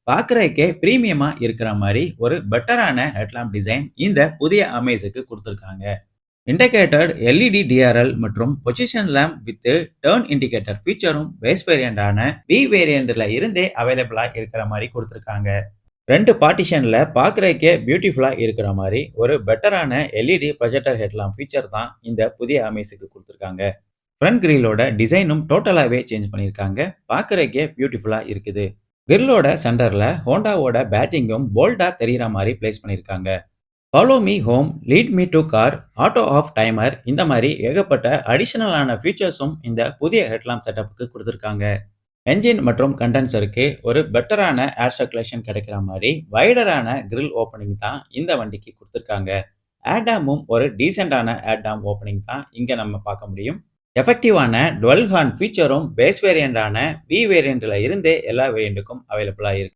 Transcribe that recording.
பார்க்கறதுக்கே பிரீமியமா இருக்கிற மாரி ஒரு பெட்டரான ஹெட்லாம்ப் டிசைன் இந்த புதிய அமேஸுக்கு குடுத்திருக்காங்க. இன்டிகேட்டட் எல்இடி டிஆர்எல் மற்றும் position lamp with turn indicator ஃபீச்சரும் பேஸ் வேரியண்டான பி வேரியண்ட்ல இருந்தே அவைலபிளா இருக்கிற மாரி குடுத்திருக்காங்க. 2 பார்ட்டிஷன்ல பார்க்கறதுக்கே பியூட்டிஃபுல்லா இருக்கிற மாரி ஒரு பெட்டரான எல்இடி ப்ரொஜெக்டர் ஹெட்லாம்ப் ஃபீச்சர் தான் இந்த புதிய அமேஸுக்கு குடுத்திருக்காங்க. ஃப்ரண்ட் கிரில்லோட டிசைனும் டோட்டலாவே சேஞ்ச் பண்ணியிருக்காங்க. பார்க்கறதுக்கே பியூட்டிஃபுல்லா இருக்குது. கிரில்லோட சென்டர்ல ஹோண்டாவோட பேட்ஜிங்கும் போல்டா தெரியிற மாரி பிளேஸ் பண்ணியிருக்காங்க. Follow me home, lead me to car, auto off timer இந்த மாரி ஏகப்பட்ட அடிஷனலான ஃபீச்சர்ஸும் இந்த புதிய ஹெட்லாம்ப் செட்டப்புக்கு குடுத்திருக்காங்க. என்ஜின் மற்றும் கண்டென்சருக்கு ஒரு பெட்டரான ஏர் சர்க்குலேஷன் கிடைக்கிற மாரி வைடரான கிரில் ஓப்பனிங் தான் இந்த வண்டிக்கு குடுத்திருக்காங்க. ஏர்டாமும் ஒரு டீசென்டான ஏர்டாம் ஓப்பனிங் தான் இங்க நம்ம பார்க்க முடியும். எஃபெக்டிவான டுவெல் ஹார்ன் ஃபீச்சரும் பேஸ் வேரியண்டான பி வேரியண்ட்ல இருந்தே எல்லா வேரியண்ட்டுக்கும் அவைலபிளா இருக்கு.